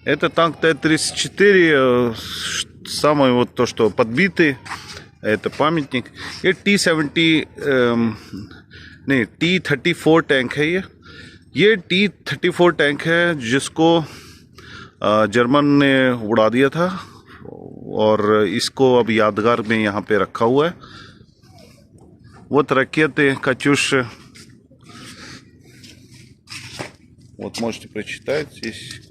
Это танк Т-34, самый вот то, что подбитый, это памятник. ये T-70 नहीं T-34 tank है ये T-34 टैंक है जिसको जर्मन ने उड़ा दिया था और इसको अब यादगार में यहाँ पे रखा हुआ है. Вот ракеты «Катюши». Вот можете прочитать здесь.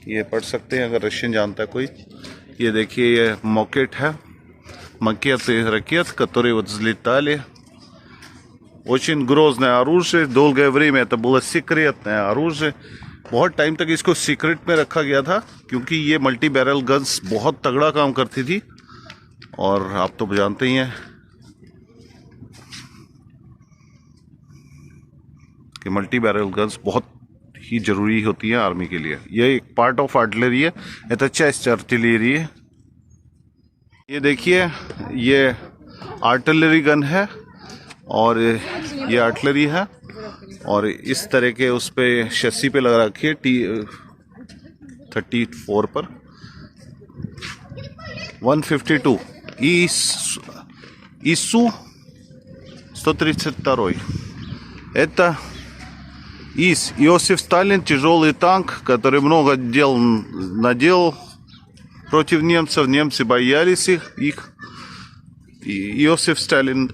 ये पढ़ सकते हैं अगर रशियन जानता है कोई. ये देखिए ये मॉकेट है. Макеты ракет, которые вот взлетали. Очень грозное оружие. Долгое время это было секретное оружие. बहुत टाइम तक इसको सीक्रेट में रखा गया था क्योंकि ये मल्टी बैरल गन्स बहुत तगड़ा काम करती थी. और आप तो जानते ही हैं कि मल्टी बैरल गन्स बहुत ही जरूरी होती है आर्मी के लिए. ये एक पार्ट ऑफ आर्टिलरी है. это часть артиллерии. ये देखिए ये आर्टिलरी गन है और ये आर्टिलरी है और इस तरह के उस पे शस्सी पे लगा रखी है T-34 पर. 152 ИСУ-132. Это Иосиф Сталин, тяжелый танк, который много дел наделал против немцев. Немцы боялись их. Иосиф Сталин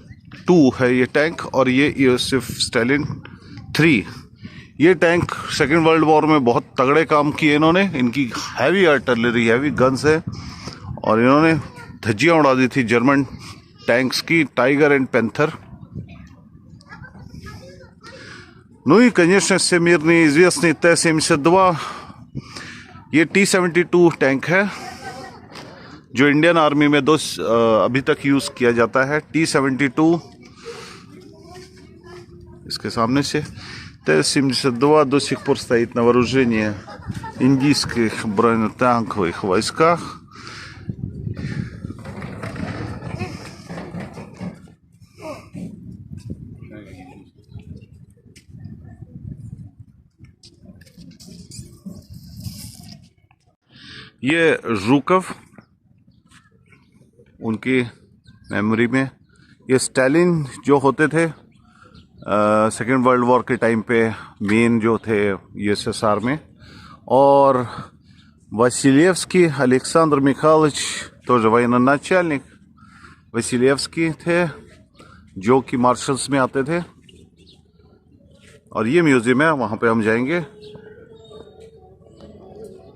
2 है ये टैंक और ये इयोसिफ स्टालिन 3. ये टैंक सेकेंड वर्ल्ड वॉर में बहुत तगड़े काम किए इन्होंने. इनकी हैवी आर्टिलरी, हैवी गन्स है और इन्होंने धज्जियां उड़ा दी थी जर्मन टैंक्स की, टाइगर एंड पैंथर. Ну и, конечно, всемирно известный Т-72. ये T-72 टैंक है जो इंडियन आर्मी में अभी तक यूज किया जाता है. T-72 इसके सामने से. Т-72 до сих пор стоит на вооружении индийских бронетанковых войсках. ये жуков उनकी मेमोरी में. ये स्टालिन जो होते थे सेकेंड वर्ल्ड वॉर के टाइम पे मेन जो थे यूएसएसआर में. और वасилевский Александр Михайлович, тоже военачальник. वасилевский थे जो कि मार्शल्स में आते थे. और ये म्यूजियम है, वहाँ पे हम जाएंगे.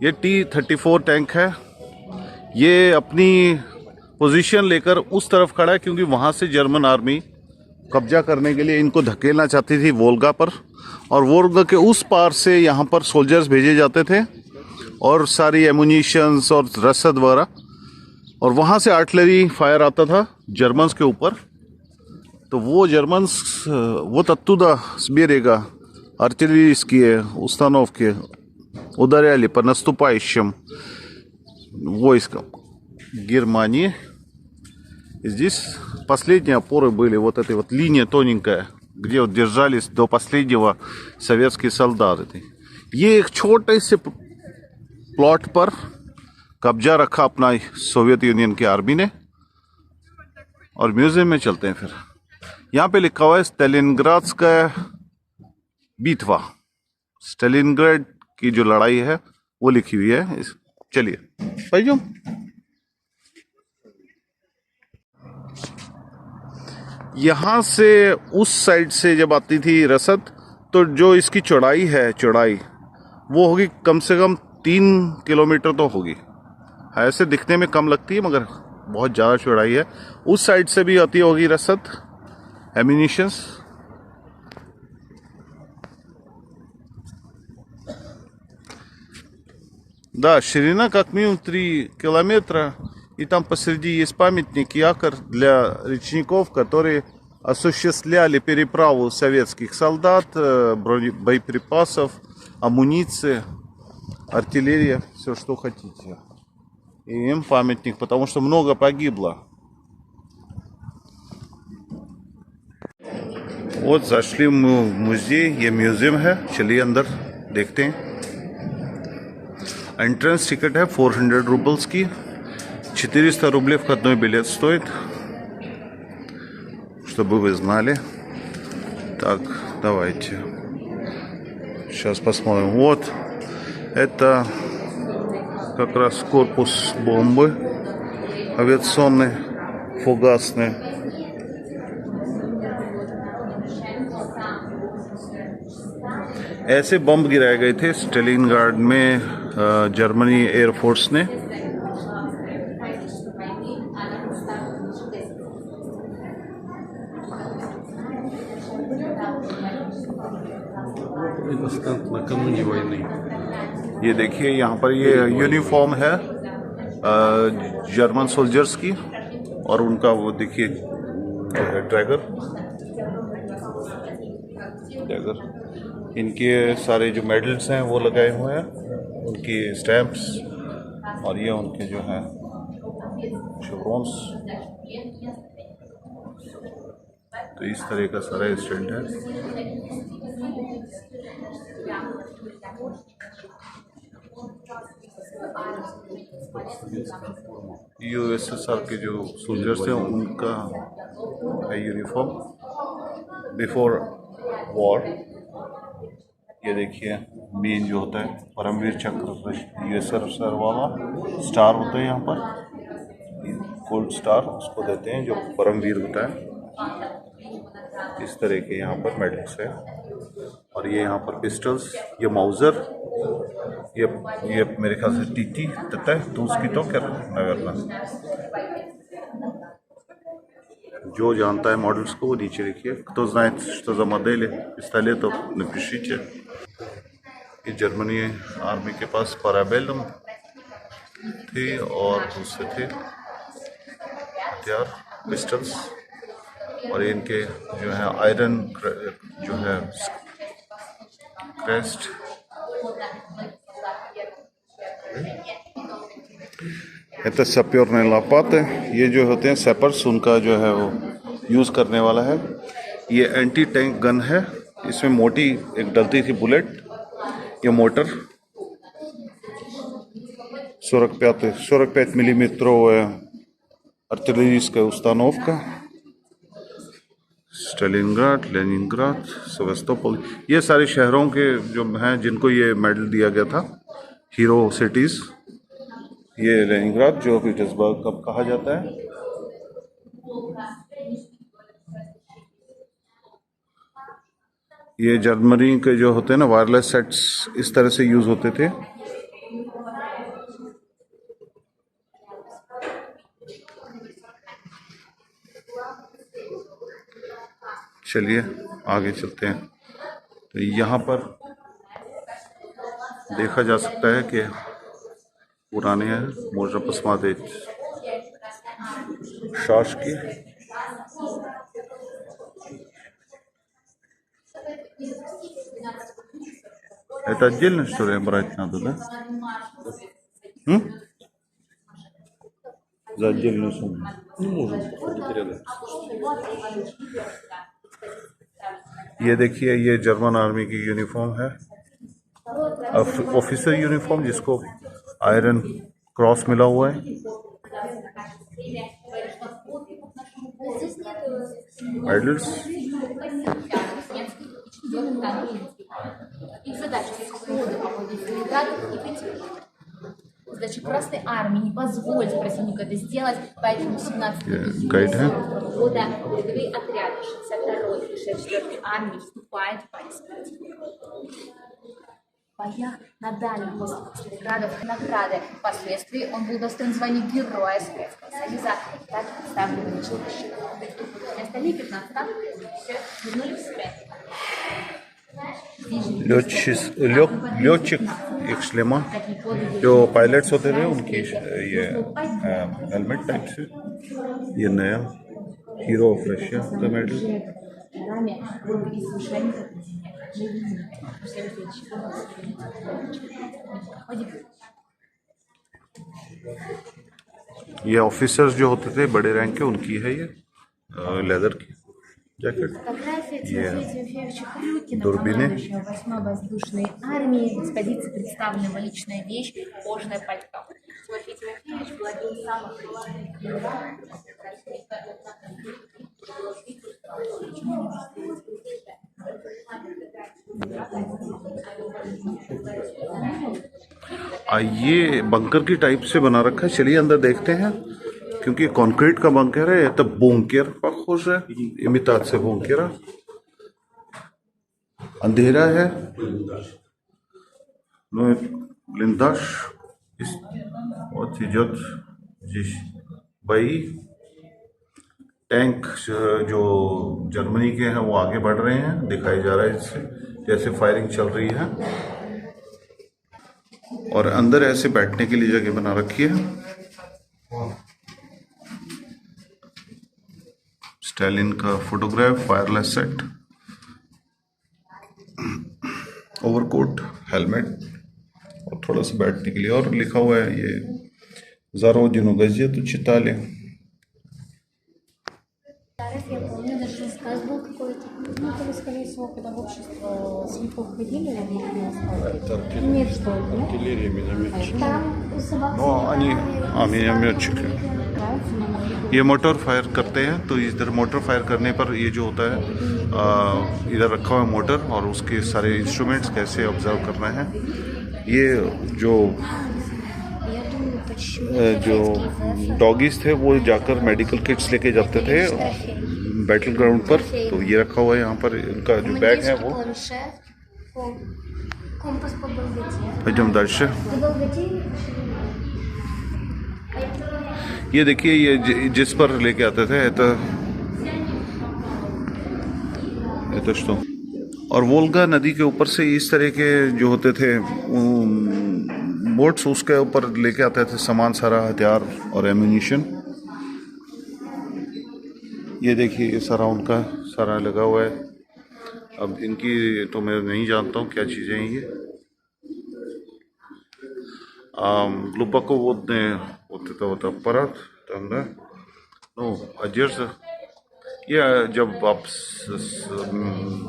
ये T-34 टैंक है. ये अपनी पोजीशन लेकर उस तरफ खड़ा है क्योंकि वहाँ से जर्मन आर्मी कब्जा करने के लिए इनको धकेलना चाहती थी वोल्गा पर. और वोल्गा के उस पार से यहाँ पर सोल्जर्स भेजे जाते थे और सारी एमुनिशंस और रसद वगैरह. और वहाँ से आर्टिलरी फायर आता था जर्मन्स के ऊपर. तो वो जर्मन्स вот оттуда с берега артиллерийские установки ударяли по наступающим войскам Германии. И здесь последние опоры были вот этой вот линия тоненькая, где вот держались до последнего советские солдаты. ये एक छोटे से प्लॉट पर कब्जा रखा अपना सोवियत यूनियन की आर्मी ने. और म्यूजियम में चलते हैं फिर. यहाँ पे लिखा हुआ है स्टालिनग्राड्स्काया बित्वा. स्टालिनग्राड की जो लड़ाई है वो लिखी हुई है. चलिए भाई. यहाँ से उस साइड से जब आती थी रसद तो जो इसकी चौड़ाई है, चौड़ाई वो होगी कम से कम 3 किलोमीटर तो होगी. ऐसे दिखने में कम लगती है मगर बहुत ज़्यादा चौड़ाई है. उस साइड से भी आती होगी रसद, एम्यूनिशंस. Да, ширина как минимум 3 километра. И там посреди есть памятник, якорь для речников, которые осуществляли переправу советских солдат, боеприпасов, амуниции, артиллерия, все что хотите. И им памятник, потому что много погибло. Вот зашли мы в музей, ये म्यूजियम है. चलिए अंदर. देखते हैं। एंट्रेंस टिकट है 400 रूबल्स की, 400 рублей входной билет стоит, чтобы вы знали. Так, давайте. Сейчас посмотрим. Вот, это как раз корпус бомбы авиационной, фугасной. ऐसे बम गिराए गए थे स्टालिनग्राड में जर्मनी एयरफोर्स ने। накануне वойны। ये देखिए यहाँ पर ये यूनिफॉर्म है जर्मन सोल्जर्स की, और उनका वो देखिए ड्रैगर, इनके सारे जो मेडल्स हैं वो लगाए हुए हैं, उनकी स्टैम्प्स, और ये उनके जो हैं शेवरॉन्स। तो इस तरह का सारा स्टैंड है। यूएसएसआर के जो सोल्जर्स हैं उनका है यूनिफॉर्म बिफोर वॉर। ये देखिए मेन जो होता है परमवीर चक्र यूएसएसआर वाला स्टार होता है यहाँ पर, गोल्ड स्टार उसको देते हैं जो परमवीर होता है। इस तरह के यहाँ पर मेडल्स है, और ये यहाँ पर पिस्टल्स, ये माउजर, ये मेरे ख्याल से टीटी तता है तो उसकी तो क्या नगरना। जो जानता है मॉडल्स को वो नीचे लिखिए, кто знает, что за модели пистолетов, напишите। ये जर्मनी आर्मी के पास पैराबेलम थे और दूसरे थे हथियार पिस्टल्स, और इनके जो है आयरन जो है क्रेस्ट। Это सैपर्ные लपाते, ये जो होते हैं सैपर्स, उनका जो है वो यूज़ करने वाला है। ये एंटी टैंक गन है, इसमें मोटी एक डलती थी बुलेट, ये मोटर 45 миллиметровая артиллерийская установка। स्टालिनग्राड, लेनिनग्राड, सेवास्तोपोल, ये सारे शहरों के जो हैं जिनको ये मेडल दिया गया था, हीरो सिटीज़। ये लेनिनग्राड जो पीटर्सबर्ग कब कहा जाता है। ये जर्मनी के जो होते हैं ना वायरलेस सेट्स, इस तरह से यूज़ होते थे। चलिए आगे चलते हैं। तो यहाँ पर देखा जा सकता है कि पुराने हैं можно посмотреть шашки। Это отдельно, что ли, брать надо, да? За отдельную сумму. Ну, можем походить рядом. ये देखिए ये जर्मन आर्मी की यूनिफॉर्म है, ऑफिसर यूनिफॉर्म, जिसको आयरन क्रॉस मिला हुआ है। मेडल्स, Задача Красной Армии не позволить противнику это сделать, поэтому 17 года передовые отряды 62-й и 64-й армии вступают в бой с противником. В боях на дальних воздухах Сталинграда награды. Впоследствии он был удостоен звания Героя Советского Союза. Так представлены училища. Остальные 15 танков все вернули в себя. लетчик एक шлема, जो पायलट्स होते थे उनकी ये हेलमेट टाइप से, ये नया हीरो ऑफ रशिया का मेडल। ये ऑफिसर्स जो होते थे बड़े रैंक के, उनकी है ये लेदर की। Jacket Фотография Yeah. Тимофея Тимофеевича Хрюкина, Дурбины. командующего 8-й воздушной армии. В экспозиции представлена его личная вещь, кожаное пальто. Тимофей Тимофеевич был одним из самых ये बंकर की टाइप से बना रखा है। चलिए अंदर देखते हैं, क्योंकि कंक्रीट का बंकर है। तो बुंकर खुश है, इमितात से बुंकर अंधेरा है। ब्लिंदाश भाई टैंक जो जर्मनी के हैं वो आगे बढ़ रहे हैं, दिखाई जा रहा है इससे जैसे फायरिंग चल रही है। और अंदर ऐसे बैठने के लिए जगह बना रखी है। स्टालिन का photograph, wireless set, overcoat, helmet और थोड़ा सा बैठने के लिए। और लिखा हुआ है ये Зародину газету читали. Я помню, даже рассказ был какой-то. Ну, это, скорее всего, когда в общество слепых ходили, нет, что ли, нет? Артиллерия, минометчики. Там собак Но они, मिनोमेटчики, ये मोटर फायर करते हैं। तो इधर मोटर फायर करने पर ये जो होता है, इधर रखा हुआ है मोटर और उसके सारे इंस्ट्रूमेंट्स कैसे ऑब्जर्व करना है। ये जो डॉगीज थे वो जाकर मेडिकल किट्स लेके जाते थे बैटल ग्राउंड पर। तो ये रखा हुआ है यहाँ पर, इनका जो बैग है वो। Компас по долготе. पहुँचम दर्शक, По долготе ये देखिए, ये जिस पर लेके आते थे तो что। और वोल्गा नदी के ऊपर से इस तरह के जो होते थे बोट्स, उसके ऊपर लेके आते थे सामान, सारा हथियार और एम्यूनिशन। ये देखिए, ये सारा उनका सारा लगा हुआ है। अब इनकी तो मैं नहीं जानता हूँ क्या चीज़ें हैं ये। Глубоко водные, вот это вот аппарат там, да, ну, одежда। ये जब आप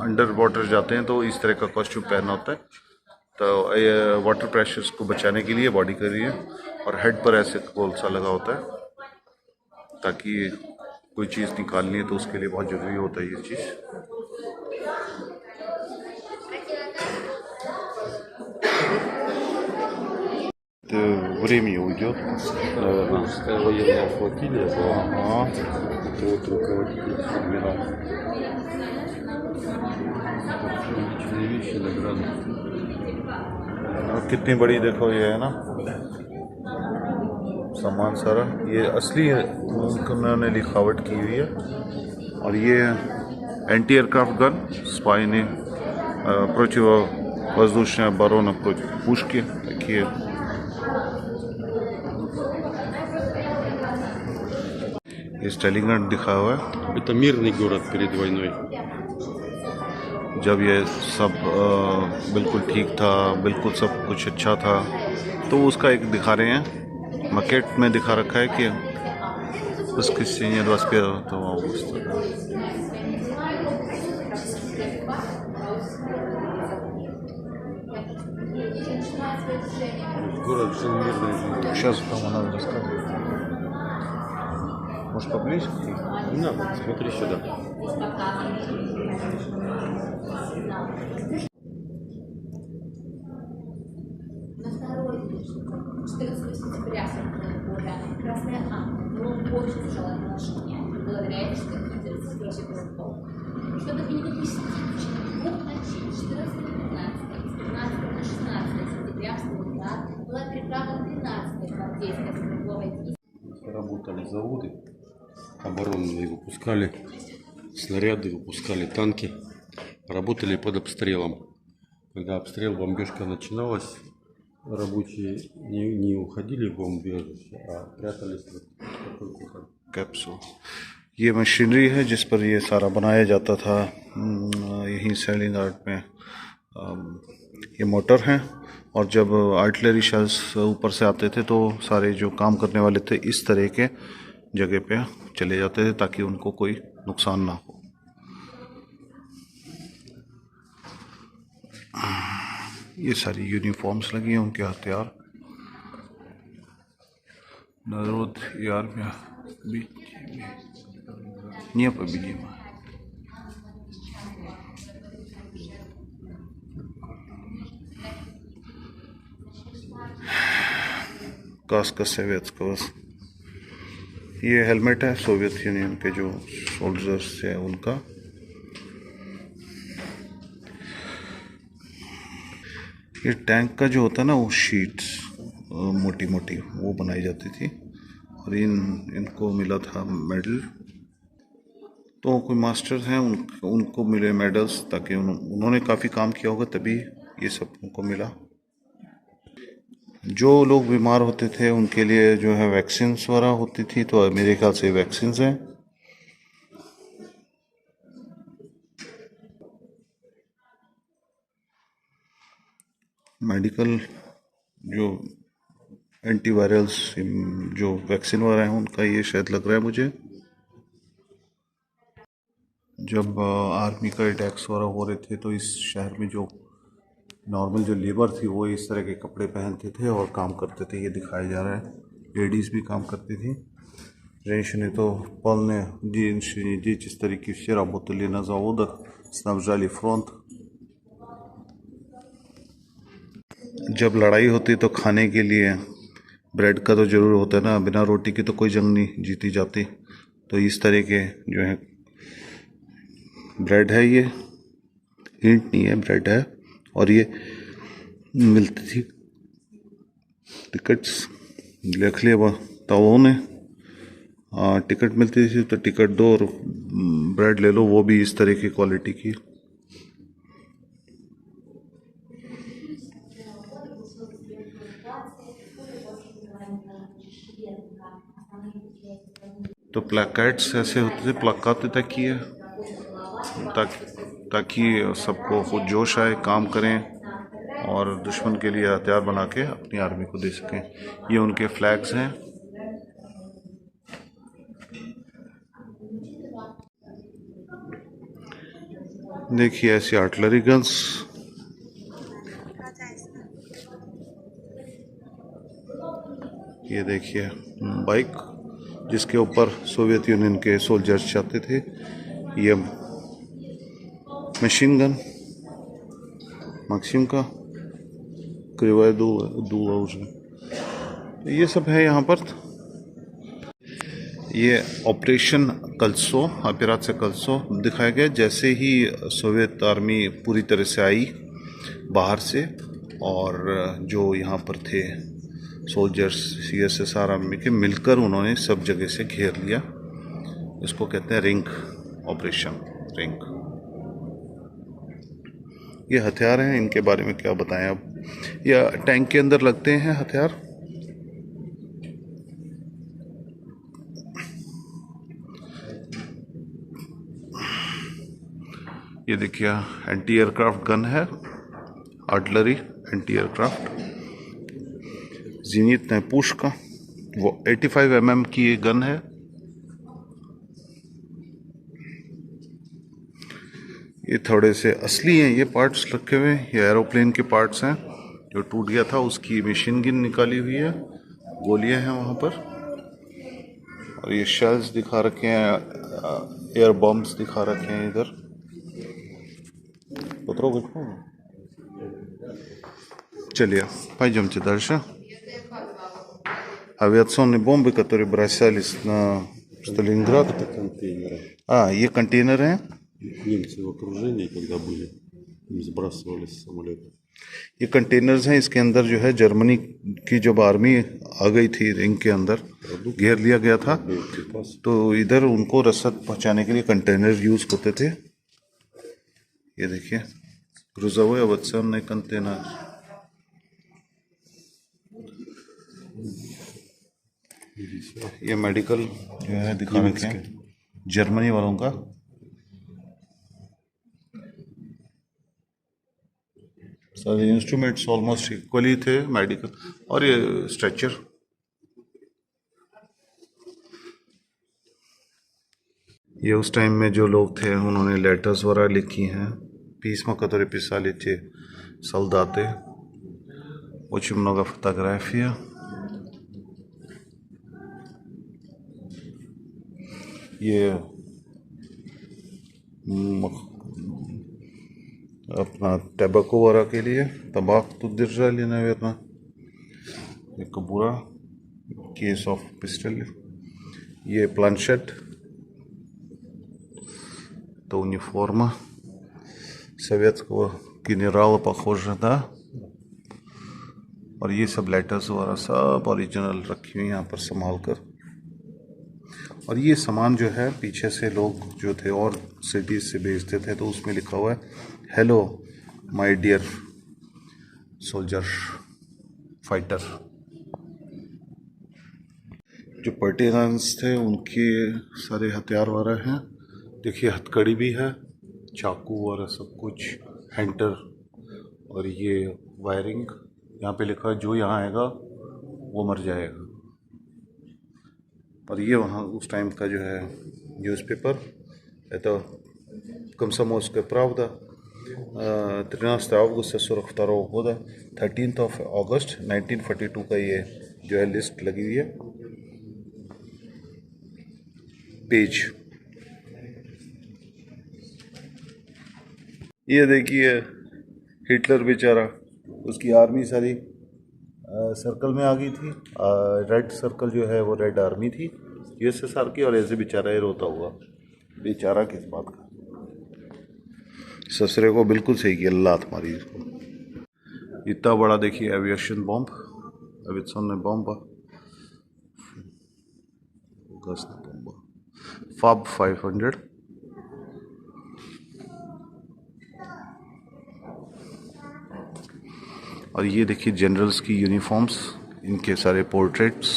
अंडर वाटर जाते हैं तो इस तरह का कॉस्ट्यूम पहनना होता है। तो ये वाटर प्रेशर्स को बचाने के लिए बॉडी कर रही है। और हेड पर ऐसे गोल सा लगा होता है, ताकि कोई चीज़ निकालनी है तो उसके लिए बहुत ज़रूरी होता है ये चीज़। Время уйдет. Морская военная флотилия была. Ага. Это вот руководитель адмирал. Личные вещи, награды. और कितनी बड़ी देखो ये है ना सामान सारा। ये असली उन्होंने लिखावट की हुई है। और ये एंटी एयरक्राफ्ट गन, спайни противовоздушная оборона против пушки, такие। ये स्टालिनग्राड दिखा हुआ है। Это мирный город перед войной. जब ये सब बिल्कुल ठीक था, बिल्कुल सब कुछ अच्छा था, तो उसका एक दिखा रहे हैं, मैकेट में दिखा रखा है कि воскресенье 21 августа. Город жил мирной жизнью. Сейчас там она рассказывает. Может, поближе? Не надо, смотри сюда. На второй день, 14 сентября 1940 года, Красная Армия было больше тяжелое положение, благодаря этому интересующим группам. Чтобы не допустить двух ночей, 14 на 15, с 15 на 16 сентября в Сталинград была переправлена 13-я гвардейская стрелковая дивизия. Работали заводы оборонные, выпускали снаряды, выпускали танки, работали под обстрелом. Когда обстрел, бомбежка начиналась, рабочие не уходили в бомбежище, а прятались в такой कैप्सूल। ये मशीनरी है जिस पर ये सारा बनाया जाता था यहीं स्टालिनग्राड में। ये मोटर हैं, और जब आर्टिलरी शेल्स ऊपर से आते थे तो सारे जो काम करने वाले थे इस तरह के जगह पे चले जाते थे ताकि उनको कोई नुकसान ना हो। ये सारी यूनिफॉर्म्स लगी हैं, उनके हथियार। Народ и армия непобедима. Каска советского. ये हेलमेट है सोवियत यूनियन के जो सोल्जर्स हैं उनका। ये टैंक का जो होता है ना वो शीट्स मोटी मोटी वो बनाई जाती थी और इनको मिला था मेडल। तो कोई मास्टर्स हैं उनको मिले मेडल्स ताकि उन्होंने काफ़ी काम किया होगा तभी ये सब उनको मिला। जो लोग बीमार होते थे उनके लिए जो है वैक्सीन वगैरह होती थी, तो मेरे ख्याल से वैक्सीन हैं। मेडिकल जो एंटीवायरल्स जो वैक्सीन वगैरह हैं उनका ये शायद लग रहा है मुझे। जब आर्मी का अटैक्स वगैरह हो रहे थे तो इस शहर में जो नॉर्मल जो लेबर थी वो इस तरह के कपड़े पहनते थे और काम करते थे। ये दिखाया जा रहा है लेडीज़ भी काम करती थी। Женщины то полные дети, старики все работали на заводах, снабжали фронт। जब लड़ाई होती तो खाने के लिए ब्रेड का तो ज़रूर होता है ना, बिना रोटी की तो कोई जंग नहीं जीती जाती। तो इस तरह के जो है ब्रेड है, ये ईंट नहीं है ब्रेड है, और ये मिलती थी टिकट्स लिख लिया ताओ ने। टिकट मिलती थी तो टिकट दो और ब्रेड ले लो, वो भी इस तरह की क्वालिटी की। तो प्लैकेट्स ऐसे होते थे, प्लकाते तक किए ताकि सबको खुद जोश आए, काम करें और दुश्मन के लिए हथियार बना के अपनी आर्मी को दे सकें। ये उनके फ्लैग्स हैं। देखिए ऐसी आर्टिलरी गन्स। ये देखिए बाइक जिसके ऊपर सोवियत यूनियन के सोल्जर्स जाते थे। ये मशीन गन मैक्सिम का क्रिवाय दूला уже। ये सब है यहाँ पर। ये ऑपरेशन कल्सो, ऑपरेशन कल्सो दिखाया गया। जैसे ही सोवियत आर्मी पूरी तरह से आई बाहर से और जो यहाँ पर थे सोल्जर्स CSSR आर्मी के मिलकर उन्होंने सब जगह से घेर लिया। इसको कहते हैं रिंग ऑपरेशन, रिंग। ये हथियार हैं, इनके बारे में क्या बताएं अब। या टैंक के अंदर लगते हैं हथियार। ये देखिए एंटी एयरक्राफ्ट गन है, आर्टिलरी एंटी एयरक्राफ्ट। ज़ेनितная पुष्का, वो 85 mm की ये गन है। ये थोड़े से असली हैं ये पार्ट्स रखे हुए। ये एरोप्लेन के पार्ट्स हैं जो टूट गया था, उसकी मशीन गन निकाली हुई है। गोलियां हैं वहाँ पर और ये शेल्स दिखा रखे हैं, एयर बम्ब्स दिखा रखे हैं इधर। चलिए пойдемте дальше. Авиационные бомбы, которые бросались на Сталинград. Это контейнеры. ये कंटेनर हैं। Немцы в окружении, когда были, им сбрасывали с самолета. ये कंटेनर्स हैं। इसके अंदर जो है जर्मनी की जब आर्मी आ गई थी रिंग के अंदर, घेर लिया गया था, तो इधर उनको रसद पहुंचाने के लिए कंटेनर यूज होते थे। ये देखिए грузовой авиационный कंटेनर। ये मेडिकल जो है दिखा रखे हैं जर्मनी वालों का। सारे इंस्ट्रूमेंट्स ऑलमोस्ट इक्वली थे मेडिकल। और ये स्ट्रेचर। ये उस टाइम में जो लोग थे उन्होंने लेटर्स वगैरह लिखी हैं। Письма, которые писали те солдаты Очень много фотографий. ये अपना टैबको वाला के लिए तंबाक тут держали, наверное. ये кобура, केस ऑफ पिस्टल. ये планшет, то униформа советского генерала, похоже, да. और ये सब लेटर्स वगैरह सब ओरिजिनल रखी हुई यहाँ पर संभाल कर. और ये सामान जो है पीछे से लोग जो थे और सिटीज से भेजते थे, तो उसमें लिखा हुआ है hello my dear soldier fighter. जो पार्टिजन्स थे उनके सारे हथियार वगैरह हैं. देखिए हथकड़ी भी है, चाकू वगैरह सब कुछ, हैंटर. और ये वायरिंग यहाँ पे लिखा है जो यहाँ आएगा वो मर जाएगा. और ये वहाँ उस टाइम का जो है न्यूज़पेपर, это Комсомольская правда, 13 августа 42 года, 13th of August 1942 का ये जो है लिस्ट लगी हुई है. पेज ये देखिए, हिटलर बेचारा, उसकी आर्मी सारी सर्कल में आ गई थी. रेड सर्कल जो है वो रेड आर्मी थी यूएसएसआर की, और ऐसे बेचारा ये रोता हुआ. बेचारा किस बात का, ससुरे को बिल्कुल सही किया, लात मारी इसको. इतना बड़ा देखिए aviation bomb, aviation bomb, FAB 500. और ये देखिए जनरल्स की यूनिफॉर्म्स, इनके सारे पोर्ट्रेट्स.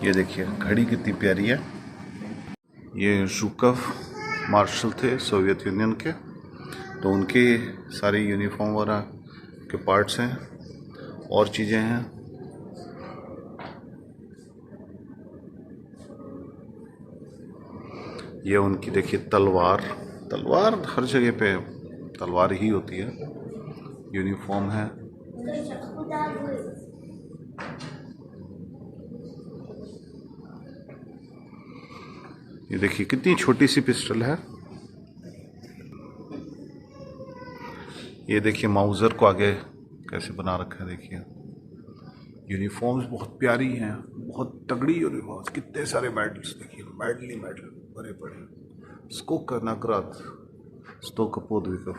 ये देखिए घड़ी कितनी प्यारी है. ये जूकव मार्शल थे सोवियत यूनियन के, तो उनके सारे यूनिफॉर्म वगैरह के पार्ट्स हैं और चीज़ें हैं. ये उनकी देखिए तलवार, तलवार हर जगह पे तलवार ही होती है. यूनिफॉर्म है. ये देखिए कितनी छोटी सी पिस्टल है. ये देखिए माउजर को आगे कैसे बना रखा है. देखिए यूनिफॉर्म्स बहुत प्यारी हैं, बहुत तगड़ी यूनिफॉर्म्स. कितने सारे मेडल्स देखिए, मेडल ही मेडल बड़े बड़े. Skåka nagrad, 100 подвигов.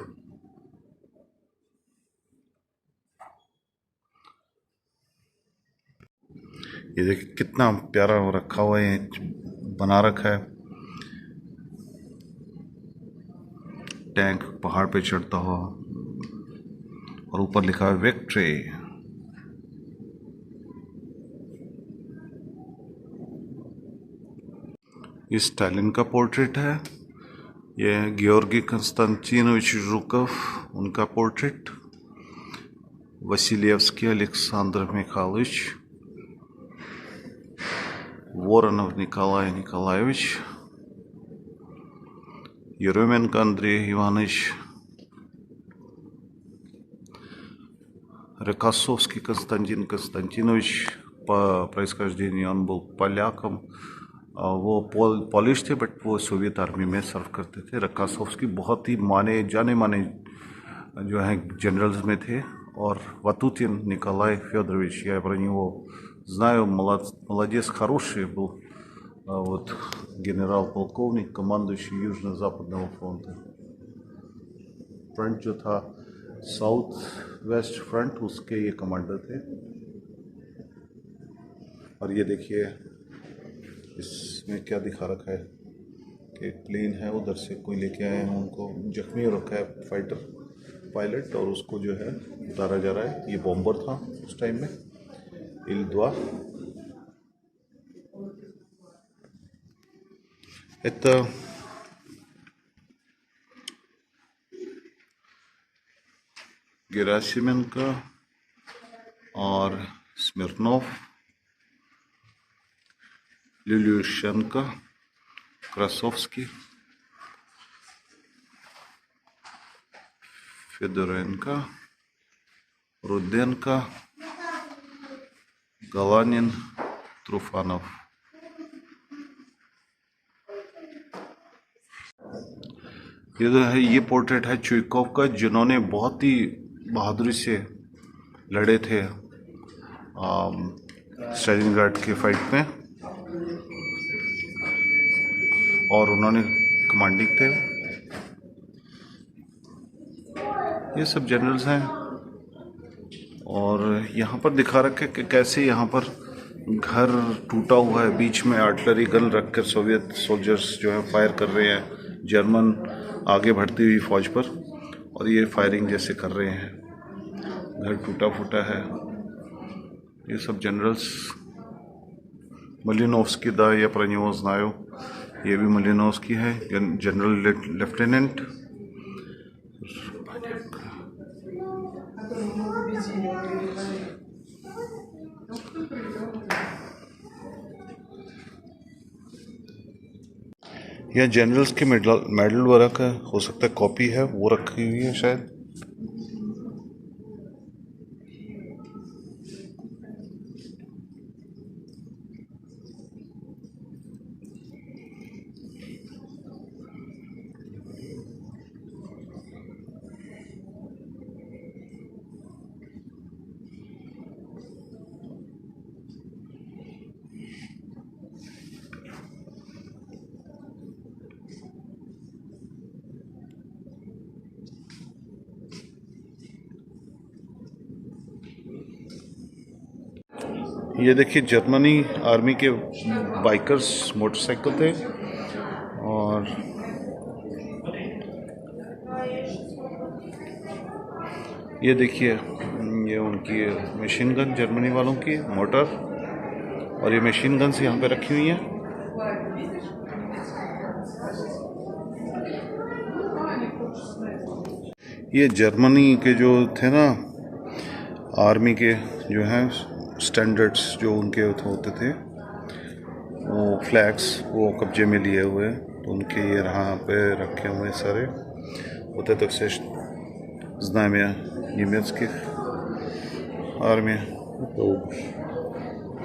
ये देखिए कितना प्यारा रखा हुआ है, बना रखा है. टैंक पहाड़ पे चढ़ता हुआ, और ऊपर लिखा है विक्ट्री. ये स्टालिन का पोर्ट्रेट है. ये गेओर्गी कंस्टेंटिनोविच जूकव, उनका पोर्ट्रेट. वसीलिएवस्की Alexander Mikhailovich, Воронов Николай Николаевич, Еременко Андрей Иванович, Рокоссовский Константин Константинович. По происхождению он был поляком. वो पॉलिश थे, बट वो सोवियत आर्मी में सर्व करते थे. रकासोव्स्की बहुत ही जाने माने जो हैं जनरल्स में थे. और Ватутин Николай Федорович, я про него знаю, молодец, хороший был, вот генерал-полковник, командующий Южно-Западного фронта. फ्रंट जो था साउथ वेस्ट फ्रंट, उसके ये कमांडर थे. और ये देखिए इसमें क्या दिखा रखा है कि प्लेन है, उधर से कोई लेके आए हैं, उनको जख्मी हो रखा है फाइटर पायलट, और उसको जो है उतारा जा रहा है. ये बॉम्बर था उस टाइम में, Ил-2. Это गेरासिमेंको और स्मिर्नोव, ल्यूशेंको, क्रासोव्स्की, Fedorenko, Rudenko, Galanin, Trufanov. ये पोर्ट्रेट है चुइकोव का, जिन्होंने बहुत ही बहादुरी से लड़े थे स्टालिनग्राड के फाइट में, और उन्होंने कमांडिंग थे। ये सब जनरल्स हैं, और यहाँ पर दिखा रखे कि कैसे यहाँ पर घर टूटा हुआ है, बीच में आर्टिलरी गन रखकर सोवियत सोल्जर्स जो है फायर कर रहे हैं जर्मन आगे बढ़ती हुई फौज पर, और ये फायरिंग जैसे कर रहे हैं। घर टूटा फूटा है। ये सब जनरल्स, मलिनोव्स्की, दा я про него знаю, ये भी मलिनोव्स्की है, जनरल लेफ्टिनेंट। यह जनरल्स के मेडल वगैरह का हो सकता है कॉपी है, वो रखी हुई है शायद। ये देखिए जर्मनी आर्मी के बाइकर्स मोटरसाइकिल थे, और ये देखिए ये उनकी मशीन गन जर्मनी वालों की मोटर, और ये मशीन गन्स यहाँ पे रखी हुई हैं। ये जर्मनी के जो थे ना आर्मी के जो हैं स्टैंडर्ड्स जो उनके होते थे, वो फ्लैग्स वो कब्जे में लिए हुए, तो उनके ये यहाँ पे रखे हुए सारे होते तक से знамя немецких आर्मी।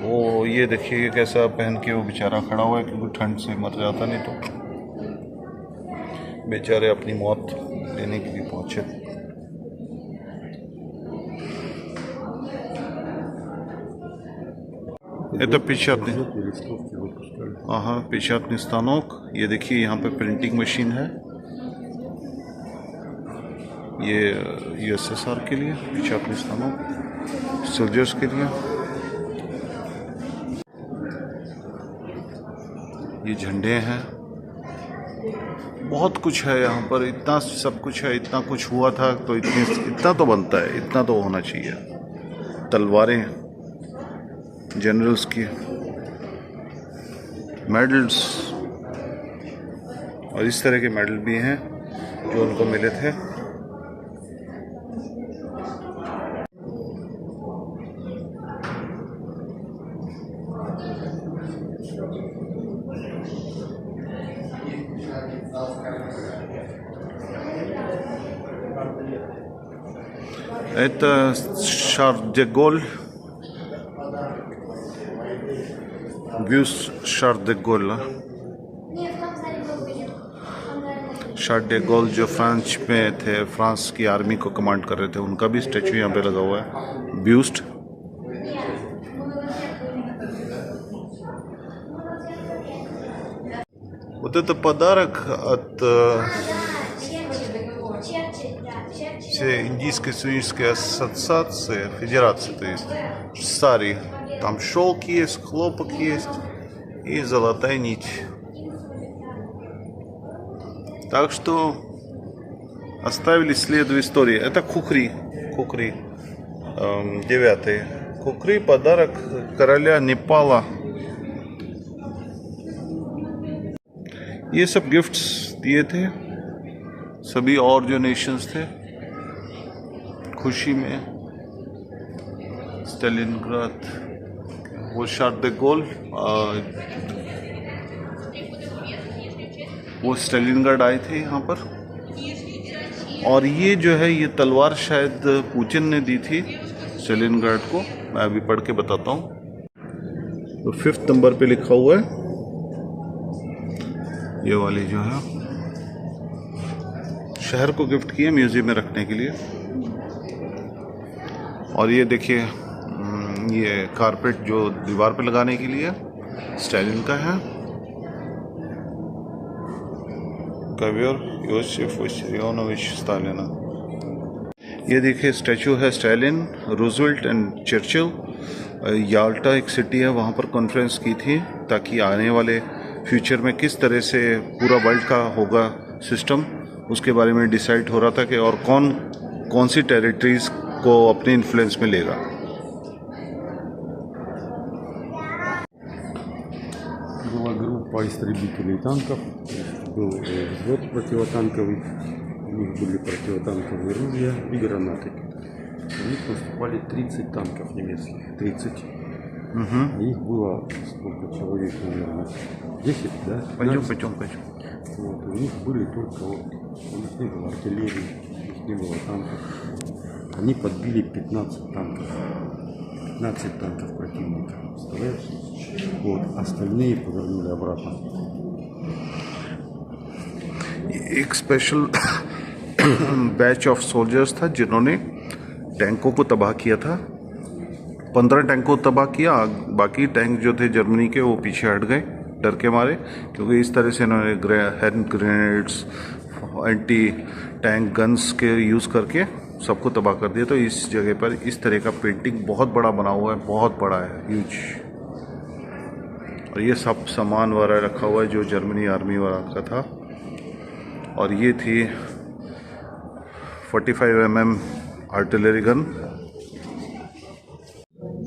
वो ये देखिए कैसा पहन के वो बेचारा खड़ा हुआ है, क्योंकि ठंड से मर जाता नहीं तो बेचारे अपनी मौत लेने के लिए पहुंचे। Это печатный, ага, печатный станок। ये देखिए यहाँ पे प्रिंटिंग मशीन है, ये यूएसएसआर के लिए पश्चात स्थानों सोल्जर्स के लिए। ये झंडे हैं, बहुत कुछ है यहाँ पर, इतना सब कुछ है, इतना कुछ हुआ था तो इतना तो बनता है, इतना तो होना चाहिए। तलवारें जनरल्स की, मेडल्स, और इस तरह के मेडल भी हैं जो उनको मिले थे। Это Шарль де Голь, бюст Шарль де Голля। शार्ल डे गोल जो फ्रांस में थे, फ्रांस की आर्मी को कमांड कर रहे थे, उनका भी स्टैचू यहाँ पे लगा हुआ है, ब्यूस्ट। Вот это подарок от Индийской суинской ассоциации, федерации, то есть старый. Там шелк есть, хлопок есть и золотая нить. Так что оставили след в истории. Это кукри, 9-й. Кукри — पодарок короля नेपाला। ये सब गिफ्ट्स दिए थे सभी और जो नेशंस थे, खुशी में स्टालिनग्राद, वो शार्ल डे गोल, वो स्टालिनग्राड आए थे यहाँ पर। और ये जो है ये तलवार शायद पुतिन ने दी थी स्टालिनग्राड को, मैं अभी पढ़ के बताता हूँ। तो 5th नंबर पे लिखा हुआ है, ये वाली जो है शहर को गिफ्ट की है म्यूजियम में रखने के लिए। और ये देखिए ये कारपेट जो दीवार पे लगाने के लिए स्टालिन का है। कवियर योसेफ विसरियोनोविच स्टालिन। ये देखिए स्टैचू है Stalin, Roosevelt and Churchill. Yalta एक सिटी है, वहाँ पर कॉन्फ्रेंस की थी ताकि आने वाले फ्यूचर में किस तरह से पूरा वर्ल्ड का होगा सिस्टम, उसके बारे में डिसाइड हो रहा था कि और कौन सी टेरिटरीज को अपने इन्फ्लुएंस में लेगा। Была группа истребителей танков, был взвод противотанковый, у них были противотанковые ружья и гранаты. У них наступали 30 танков немецких, 30. Их было сколько человек, наверное, 10, да? Пойдем. Вот, у них были только у них не было артиллерии, у них не было танков. Они подбили 15 танков. 15 танков противника, представляешь? Вот, остальные повернули обратно. एक स्पेशल बैच ऑफ सोल्जर्स था जिन्होंने टैंकों को तबाह किया था। 15 टैंकों को तबाह किया, बाकी टैंक जो थे जर्मनी के वो पीछे हट गए डर के मारे, क्योंकि इस तरह से इन्होंने hand grenades, anti tank guns के यूज़ करके सबको तबाह कर दिया। तो इस जगह पर इस तरह का पेंटिंग बहुत बड़ा बना हुआ है, बहुत बड़ा है, ह्यूज। और ये सब सामान वगैरह रखा हुआ है जो जर्मनी आर्मी वाला का था। और ये थी 45 mm आर्टिलरी गन।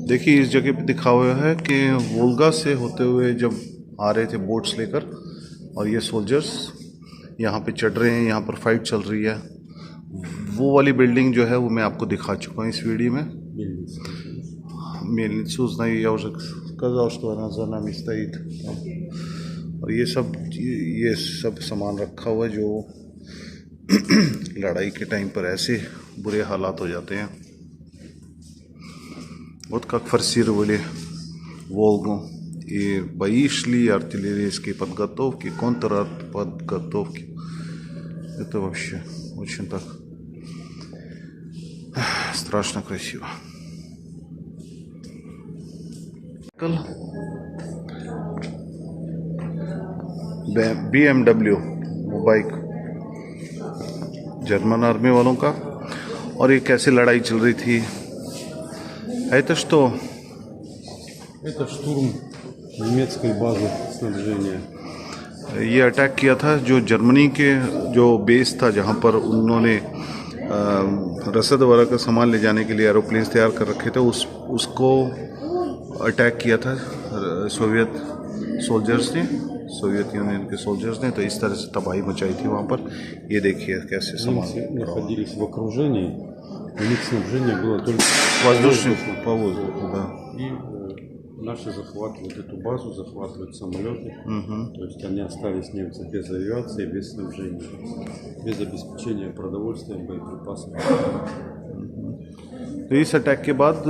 देखिए इस जगह पे दिखा हुआ है कि वोल्गा से होते हुए जब आ रहे थे बोट्स लेकर, और ये सोल्जर्स यहाँ पे चढ़ रहे हैं, यहाँ पर फाइट चल रही है। वो वाली बिल्डिंग जो है वो मैं आपको दिखा चुका हूँ इस वीडियो में। Мельницу узнаю, я уже сказал, что она за нами стоит। और ये सब सामान रखा हुआ है जो लड़ाई के टाइम पर ऐसे बुरे हालात हो जाते हैं। Вот как форсировали Волгу. И бои шли, артиллерийские подготовки, контрподготовки. Это вообще очень так страшно красиво. BMW बाइक जर्मन आर्मी वालों का। और ये कैसे लड़ाई चल रही थी। Это что? Это штурм немецкой базы снабжения. ये अटैक किया था जो जर्मनी के जो बेस था जहाँ पर उन्होंने रसद वगैरह का सामान ले जाने के लिए एरोप्लेन्स तैयार कर रखे थे, उसको अटैक किया था सोवियत सोल्जर्स ने, सोवियत यूनियन के सोल्जर्स ने। तो इस तरह से तबाही मचाई थी वहाँ पर। ये देखिए कैसे सामान находились в окружении, у них снабжение было только по воздуху, да. И наши захватывают эту базу, захватывают самолеты. То есть они остались, немцы, без авиации, без снабжения, без обеспечения продовольствием, боеприпасами. तो इस अटैक के बाद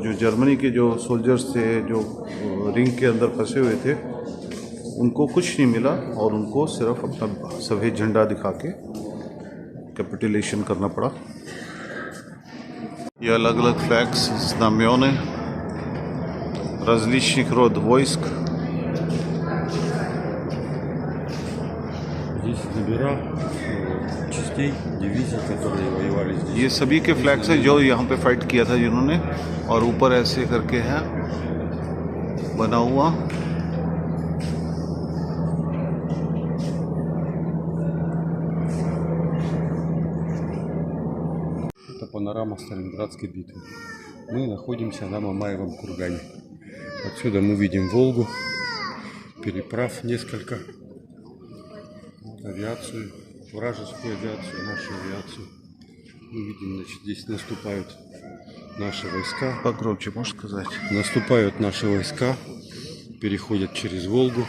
जो जर्मनी के जो सोल्जर्स थे जो रिंग के अंदर फंसे हुए थे, उनको कुछ नहीं मिला और उनको सिर्फ अपना सफ़ेद झंडा दिखा के कैपिटुलेशन करना पड़ा। ये अलग अलग फ्लैग्स, знамёны различных род войск. Здесь номера частей, дивизий, которые воевали здесь. ये सभी के फ्लैग्स हैं जो यहाँ पे फाइट किया था जिन्होंने। और ऊपर ऐसे करके है बना हुआ। Это панорама Сталинградской битвы. Мы находимся на Мамаевом кургане. Отсюда мы видим Волгу, переправ несколько, авиацию, вражескую авиацию, нашу авиацию. Мы видим, значит, здесь наступают наши войска. Погромче, можешь сказать? Наступают наши войска, переходят через Волгу.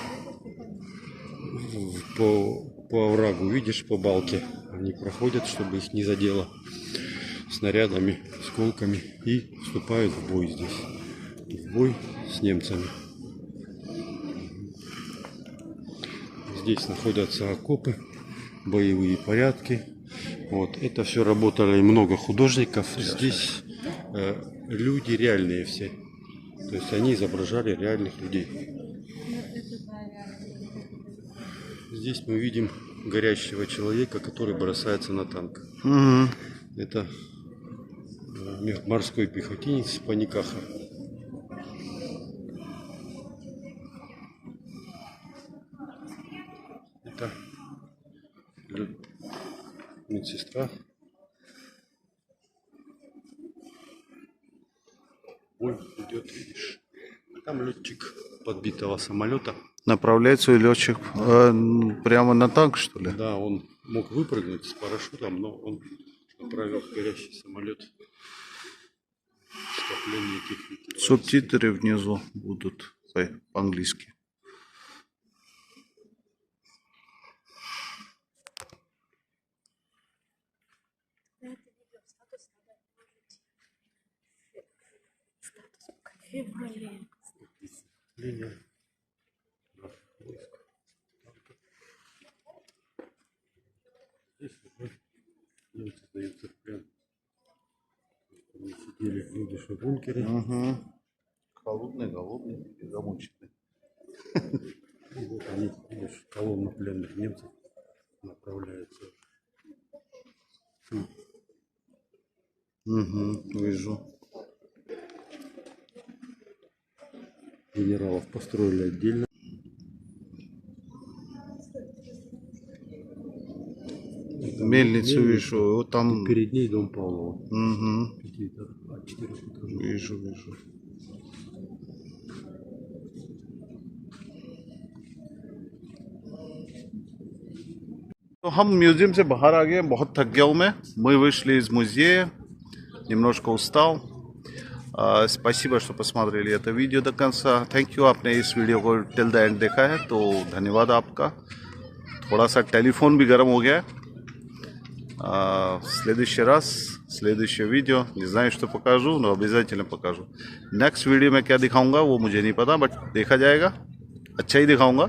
По оврагу, видишь, по балке они проходят, чтобы их не задело снарядами, осколками, и вступают в бой здесь. В бой с немцами. Здесь находятся окопы, боевые порядки. Вот, это все работали много художников. Здесь люди реальные все. То есть они изображали реальных людей. Здесь мы видим горящего человека, который бросается на танк. Это морской пехотинец Паникаха. Это медсестра. Ой, идет, видишь. Там летчик подбитого самолета. Направляет свой летчик прямо на танк, что ли? Да, он мог выпрыгнуть с парашютом, но он направил горящий самолет в скопление техники. Субтитры внизу будут по-английски. Линия наших войск. Здесь уже немцы сдаются в плен. Они сидели, видишь, в бункере. Холодный, голодный и замученный. И вот они, видишь, колонна пленных немцев направляется. Вижу. Генералов построили отдельно. Мельницу вижу. Вот там. Перед ней дом Павлова. Угу. 4 этажей. Вижу. तो हम म्यूजियम से बाहर आ गए, बहुत थक गया हूँ Мы вышли из музея, немножко устал. Спасибо, что посмотрели это видео до конца. Thank you, आपने इस वीडियो को टिल द एंड देखा है, तो धन्यवाद आपका. थोड़ा सा टेलीफोन भी गर्म हो गया है. В следующий раз, следующее видео, не знаю, что покажу, но обязательно покажу. Next वीडियो में क्या दिखाऊंगा वो मुझे नहीं पता, बट देखा जाएगा. अच्छा ही दिखाऊंगा.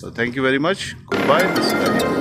तो thank you very much. Good bye.